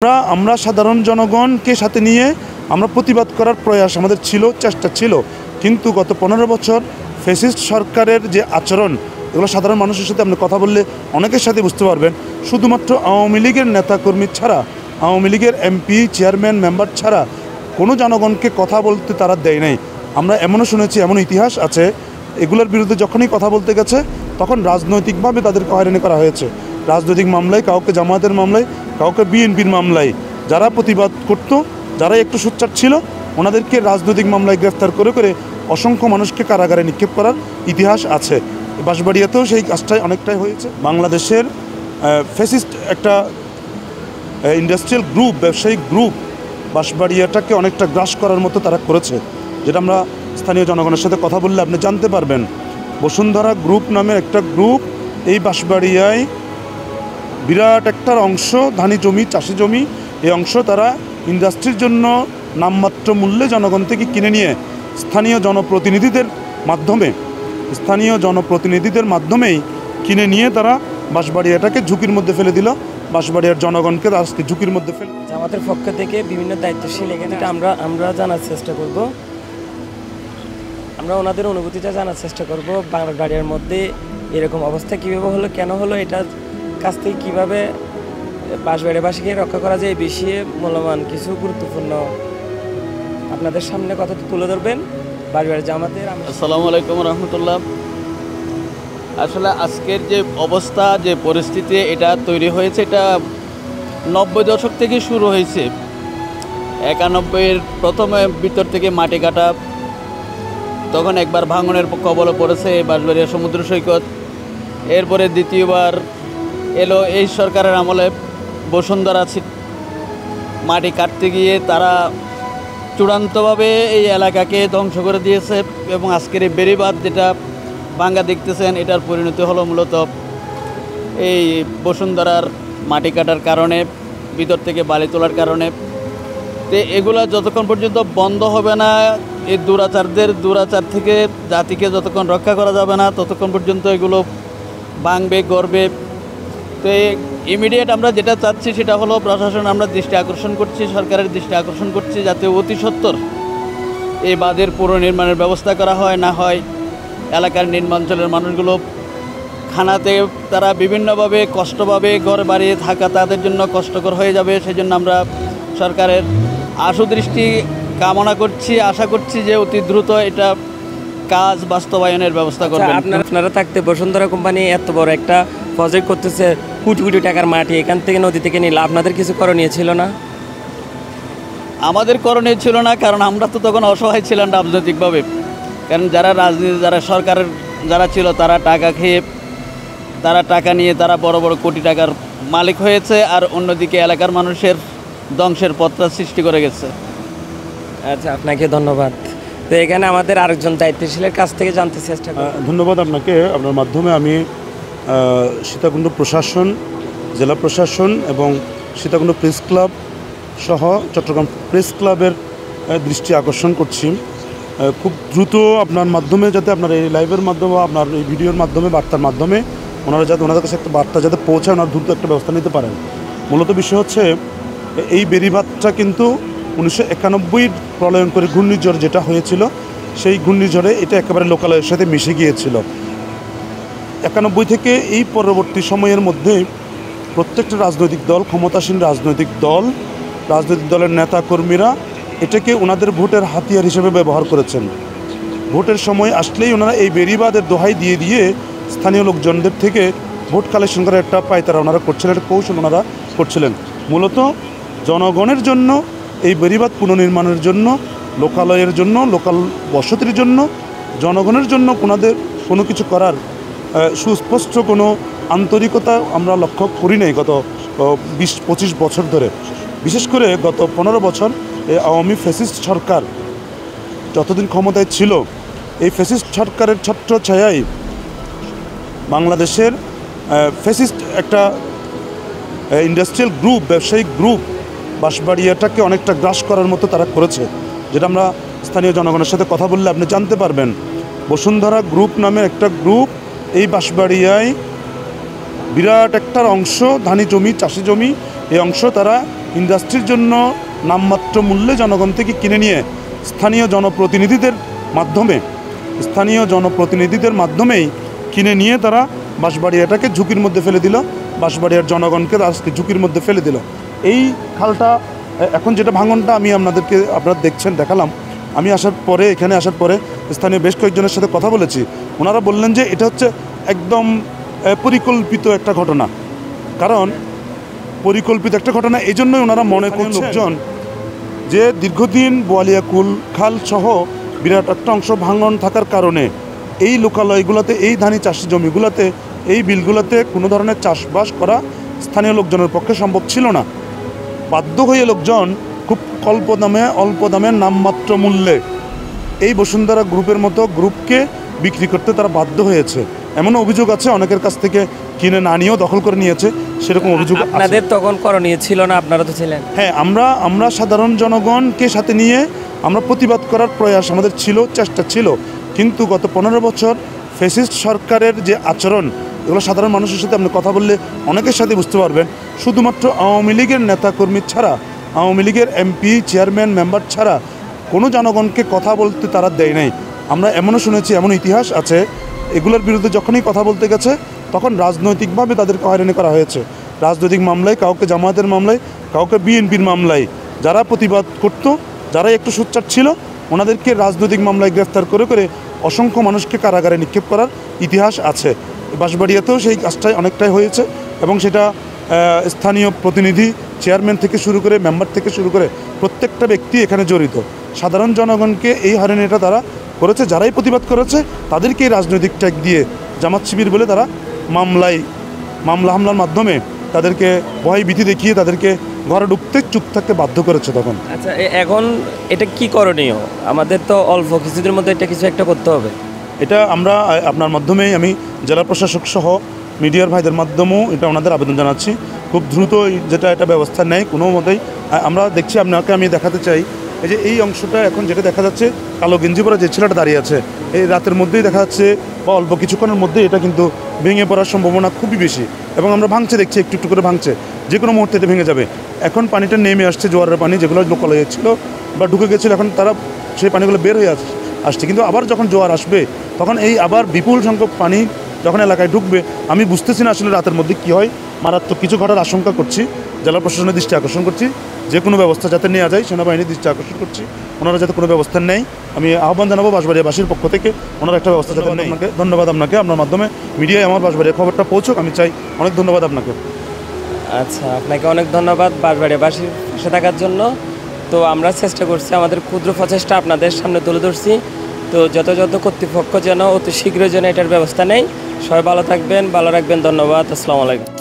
আমরা সাধারণ জনগণকে সাথে নিয়ে আমরা প্রতিবাদ করার প্রয়াস আমাদের ছিল, চেষ্টা ছিল, কিন্তু গত 15 বছর ফ্যাসিস্ট সরকারের যে আচরণ, এগুলো সাধারণ মানুষের সাথে আপনি কথা বললে অনেকের সাথে বুঝতে পারবেন। শুধুমাত্র আওয়ামী লীগের নেতাকর্মী ছাড়া, আওয়ামী লীগের এমপি, চেয়ারম্যান, মেম্বার ছাড়া কোনো জনগণকে কথা বলতে তারা দেয় নাই। আমরা এমনও শুনেছি, এমন ইতিহাস আছে, এগুলোর বিরুদ্ধে যখনই কথা বলতে গেছে তখন রাজনৈতিকভাবে তাদেরকে হয়রানি করা হয়েছে। রাজনৈতিক মামলায়, কাউকে জামায়াতের মামলায়, কাউকে বিএনপির মামলায়। যারা প্রতিবাদ করত, যারা একটু সোচ্চার ছিল, ওনাদেরকে রাজনৈতিক মামলায় গ্রেফতার করে করে অসংখ্য মানুষকে কারাগারে নিক্ষেপ করার ইতিহাস আছে। বাঁশবাড়িয়াতেও সেই কাজটাই অনেকটাই হয়েছে। বাংলাদেশের ফ্যাসিস্ট একটা ইন্ডাস্ট্রিয়াল গ্রুপ, ব্যবসায়িক গ্রুপ বাঁশবাড়িয়াটাকে অনেকটা গ্রাস করার মতো তারা করেছে, যেটা আমরা স্থানীয় জনগণের সাথে কথা বললে আপনি জানতে পারবেন। বসুন্ধরা গ্রুপ নামের একটা গ্রুপ এই বাঁশবাড়িয়ায় বিরাট একটা অংশ, ধানি জমি, চাষি জমি, এই অংশ তারা ইন্ডাস্ট্রির জন্য নামমাত্র মূল্যে জনগণ থেকে কিনে নিয়ে স্থানীয় জনপ্রতিনিধিদের মাধ্যমেই কিনে নিয়ে তারা বাঁশবাড়িয়াটাকে ঝুঁকির মধ্যে ফেলে দিল। বাঁশবাড়িয়ার জনগণকে আজকে ঝুঁকির মধ্যে ফেলে। আমাদের পক্ষ থেকে বিভিন্ন দায়িত্বশীল এখানে আমরা জানার চেষ্টা করব, আমরা ওনাদের অনুভূতিটা জানার চেষ্টা করব। বাঁশবাড়িয়ার মধ্যে এরকম অবস্থা কীভাবে হলো, কেন হলো, এটার কাছ থেকে কীভাবে বাঁশবাড়িয়াবাসীকে রক্ষা করা যায়, এই বিষয়ে মূল্যবান কিছু গুরুত্বপূর্ণ আপনাদের সামনে কথা তুলে ধরবেন বাঁশবাড়িয়া জামাতের। আসসালামু আলাইকুম রহমতুল্লাহ। আসলে আজকের যে অবস্থা, যে পরিস্থিতি এটা তৈরি হয়েছে, এটা 90 দশক থেকে শুরু হয়েছে। 91-এর প্রথমে ভিতর থেকে মাটি কাটা, তখন একবার ভাঙনের কবলে পড়েছে বাঁশবাড়িয়া সমুদ্র সৈকত। এরপরে দ্বিতীয়বার এলো এই সরকারের আমলে, বসুন্ধরা মাটি কাটতে গিয়ে তারা চূড়ান্তভাবে এই এলাকাকে ধ্বংস করে দিয়েছে। এবং আজকের এই বেড়িবাঁধ যেটা ভাঙ্গা দেখতেছেন, এটার পরিণতি হলো মূলত এই বসুন্ধরার মাটি কাটার কারণে, ভিতর থেকে বালি তোলার কারণে। তো এগুলো যতক্ষণ পর্যন্ত বন্ধ হবে না, এই দুরাচার থেকে জাতিকে যতক্ষণ রক্ষা করা যাবে না, ততক্ষণ পর্যন্ত এগুলো ভাঙবে, গড়বে। তো ইমিডিয়েট আমরা যেটা চাচ্ছি সেটা হলো প্রশাসন, আমরা দৃষ্টি আকর্ষণ করছি, সরকারের দৃষ্টি আকর্ষণ করছি, যাতে অতি সত্বর এই বাঁধের পুনর্নির্মাণের ব্যবস্থা করা হয়। না হয় এলাকার নিম্নাঞ্চলের মানুষগুলো খানাতে তারা বিভিন্নভাবে কষ্ট পাবে, ঘর বাড়ি থাকা তাদের জন্য কষ্টকর হয়ে যাবে। সেজন্য আমরা সরকারের আশু দৃষ্টি কামনা করছি, আশা করছি যে অতি দ্রুত এটা কাজ বাস্তবায়নের ব্যবস্থা করবেন। আপনারা থাকতে বসুন্ধরা কোম্পানি এত বড় একটা প্রজেক্ট করতেছে, কোটি কোটি টাকার মাটি এখান থেকে নদী থেকে নিলে আপনাদের কিছু করণীয় ছিল না? আমাদের করণীয় ছিল না, কারণ আমরা তো তখন অসহায় ছিলাম রাজনৈতিকভাবে। কারণ যারা সরকারের যারা ছিল, তারা টাকা খেয়ে, তারা টাকা নিয়ে তারা বড় বড় কোটি টাকার মালিক হয়েছে, আর অন্যদিকে এলাকার মানুষের ধ্বংসের পথটা সৃষ্টি করে গেছে। আচ্ছা, আপনাকে ধন্যবাদ। তো এখানে আমাদের আরেকজন দায়িত্বশীলের কাছ থেকে জানতে চেষ্টা করি। ধন্যবাদ আপনাকে। আপনার মাধ্যমে আমি সীতাকুণ্ড প্রশাসন, জেলা প্রশাসন এবং সীতাকুণ্ড প্রেস ক্লাব সহ চট্টগ্রাম প্রেস ক্লাবের দৃষ্টি আকর্ষণ করছি। খুব দ্রুত আপনার মাধ্যমে, যাতে আপনার এই লাইভের মাধ্যমে, আপনার এই ভিডিওর মাধ্যমে, বার্তার মাধ্যমে ওনাদের কাছে একটা বার্তা যাতে পৌঁছায়, ওনারা দ্রুত একটা ব্যবস্থা নিতে পারেন। মূলত বিষয় হচ্ছে, এই বেড়িবাঁধটা কিন্তু 1991 প্রলয়ঙ্করী ঘূর্ণিঝড় যেটা হয়েছিল, সেই ঘূর্ণিঝড়ে এটা একেবারে লোকালয়ের সাথে মিশে গিয়েছিল। 91 থেকে এই পরবর্তী সময়ের মধ্যে প্রত্যেকটা রাজনৈতিক দল, ক্ষমতাসীন রাজনৈতিক দলের নেতাকর্মীরা এটাকে ওনাদের ভোটের হাতিয়ার হিসেবে ব্যবহার করেছেন। ভোটের সময় আসলেই ওনারা এই বেড়িবাঁধের দোহাই দিয়ে দিয়ে স্থানীয় লোকজনদের থেকে ভোট কালেকশন করার একটা পায়তারা ওনারা করছিলেন, একটা কৌশল ওনারা করছিলেন। মূলত জনগণের জন্য এই বেড়িবাঁধ পুনর্নির্মাণের জন্য, লোকালয়ের জন্য, লোকাল বসতির জন্য, জনগণের জন্য ওনাদের কোনো কিছু করার সুস্পষ্ট কোনো আন্তরিকতা আমরা লক্ষ্য করি নাই গত 20-25 বছর ধরে। বিশেষ করে গত 15 বছর এই আওয়ামী ফ্যাসিস্ট সরকার যতদিন ক্ষমতায় ছিল, এই ফ্যাসিস্ট সরকারের ছত্র ছায়ায় বাংলাদেশের ফ্যাসিস্ট একটা ইন্ডাস্ট্রিয়াল গ্রুপ, ব্যবসায়িক গ্রুপ বাঁশবাড়িয়াটাকে অনেকটা গ্রাস করার মতো তারা করেছে, যেটা আমরা স্থানীয় জনগণের সাথে কথা বললে আপনি জানতে পারবেন। বসুন্ধরা গ্রুপ নামের একটা গ্রুপ এই বাঁশবাড়িয়ায় বিরাট একটা অংশ, ধানি জমি, চাষি জমি, এই অংশ তারা ইন্ডাস্ট্রির জন্য নামমাত্র মূল্যে জনগণ থেকে কিনে নিয়ে স্থানীয় জনপ্রতিনিধিদের মাধ্যমেই কিনে নিয়ে তারা বাঁশবাড়িয়াটাকে ঝুঁকির মধ্যে ফেলে দিল, বাঁশবাড়িয়ার জনগণকে আজকে ঝুঁকির মধ্যে ফেলে দিল। এই খালটা এখন যেটা ভাঙনটা আমি আপনারা দেখালাম, আমি এখানে আসার পরে স্থানীয় বেশ কয়েকজনের সাথে কথা বলেছি। ওনারা বললেন যে এটা হচ্ছে একদম পরিকল্পিত একটা ঘটনা। কারণ পরিকল্পিত একটা ঘটনা এই জন্যই ওনারা মনে করছেন লোকজন যে দীর্ঘদিন বোয়ালিয়াকুল খাল সহ বিরাট একটা অংশ ভাঙন থাকার কারণে এই লোকালয়গুলোতে, এই ধানি চাষি জমিগুলোতে, এই বিলগুলোতে কোনো ধরনের চাষবাস করা স্থানীয় লোকজনের পক্ষে সম্ভব ছিল না। বাধ্য হয়ে লোকজন খুব অল্প দামে নামমাত্র মূল্যে এই বসুন্ধরা গ্রুপের মতো গ্রুপকে বিক্রি করতে তারা বাধ্য হয়েছে। এমনও অভিযোগ আছে অনেকের কাছ থেকে কিনে না নিয়েও দখল করে নিয়েছে, সেরকম অভিযোগ। আপনাদের তখন করণীয় ছিল না? আপনারা তো ছিলেন। হ্যাঁ, আমরা সাধারণ জনগণকে সাথে নিয়ে আমরা প্রতিবাদ করার প্রয়াস আমাদের ছিল, চেষ্টা ছিল। কিন্তু গত 15 বছর ফ্যাসিস্ট সরকারের যে আচরণ, এগুলো সাধারণ মানুষের সাথে আপনি কথা বললে অনেকের সাথে বুঝতে পারবেন। শুধুমাত্র আওয়ামী লীগের নেতাকর্মী ছাড়া, আওয়ামী লীগের এমপি, চেয়ারম্যান, মেম্বার ছাড়া কোনো জনগণকে কথা বলতে তারা দেয় নাই। আমরা এমনও শুনেছি, এমন ইতিহাস আছে, এগুলোর বিরুদ্ধে যখনই কথা বলতে গেছে তখন রাজনৈতিকভাবে তাদেরকে হয়রানি করা হয়েছে। রাজনৈতিক মামলায়, কাউকে জামায়াতের মামলায়, কাউকে বিএনপির মামলায়, যারা প্রতিবাদ করত, যারা একটু সোচ্চার ছিল, ওনাদেরকে রাজনৈতিক মামলায় গ্রেফতার করে করে অসংখ্য মানুষকে কারাগারে নিক্ষেপ করার ইতিহাস আছে। বাঁশবাড়িয়াতেও সেই কাজটাই অনেকটাই হয়েছে এবং সেটা স্থানীয় প্রতিনিধি, চেয়ারম্যান থেকে শুরু করে, মেম্বার থেকে শুরু করে প্রত্যেকটা ব্যক্তি এখানে জড়িত। সাধারণ জনগণকে এই হয়রানিটা তারা করেছে। যারাই প্রতিবাদ করেছে তাদেরকে রাজনৈতিক ট্যাগ দিয়ে জামাত শিবির বলে তারা হামলার মাধ্যমে তাদেরকে ভয় ভীতি দেখিয়ে তাদেরকে ঘরে ঢুকতে, চুপ থাকতে বাধ্য করেছে তখন। আচ্ছা, এখন এটা কি করণীয়? আমাদের তো অল্প কিছুদিনের মধ্যে এটা কিছু একটা করতে হবে। এটা আমরা আপনার মাধ্যমেই, আমি জেলা প্রশাসক সহ মিডিয়ার ভাইদের মাধ্যমেও এটা ওনাদের আবেদন জানাচ্ছি, খুব দ্রুত এটা ব্যবস্থা নেয় কোনো মতেই। আমরা দেখছি, আপনাকে আমি দেখাতে চাই, এই যে এই অংশটা এখন যেটা দেখা যাচ্ছে, কালো গেঞ্জি পরা যে ছেলেটা দাঁড়িয়ে আছে, এই রাতের মধ্যেই দেখা যাচ্ছে বা অল্প কিছুক্ষণের মধ্যেই এটা কিন্তু ভেঙে পড়ার সম্ভাবনা খুবই বেশি। এবং আমরা দেখছি একটু একটু করে ভাঙছে, যে কোনো মুহূর্তে এটা ভেঙে যাবে। এখন পানিটা নেমে আসছে, জোয়ারের পানি যেগুলো লোকালয়ে ছিল বা ঢুকে গেছিলো, এখন তারা সেই পানিগুলো বের হয়ে আসছে। কিন্তু আবার যখন জোয়ার আসবে তখন এই আবার বিপুল সংখ্যক পানি যখন এলাকায় ঢুকবে, আমি বুঝতেছি না আসলে রাতের মধ্যে কী হয়। মারাত্মক কিছু ঘটার আশঙ্কা করছি, জেলা প্রশাসনের দৃষ্টি আকর্ষণ করছি, যে কোনো ব্যবস্থা যাতে নেওয়া যায় সেনাবাহিনীর দৃষ্টি আকর্ষণ করছি, ওনারা যাতে কোনো ব্যবস্থা নেয় আমি আহ্বান জানাবো বাঁশবাড়িয়াবাসীর পক্ষ থেকে, ওনারা একটা ব্যবস্থা যাতে নেয়। ধন্যবাদ আপনাকে, আপনার মাধ্যমে মিডিয়ায় আমার বাঁশবাড়িয়া খবরটা পৌঁছুক আমি চাই। অনেক ধন্যবাদ আপনাকে। আচ্ছা, আপনাকে অনেক ধন্যবাদ বাঁশবাড়িয়াবাসীর পাশে থাকার জন্য। তো আমরা চেষ্টা করছি, আমাদের ক্ষুদ্র প্রচেষ্টা আপনাদের সামনে তুলে ধরছি। তো যথাযথ কর্তৃপক্ষ যেন অতি শীঘ্রই যেন এটার ব্যবস্থা নেয়। সবাই ভালো থাকবেন, ভালো রাখবেন। ধন্যবাদ। আসসালামু আলাইকুম।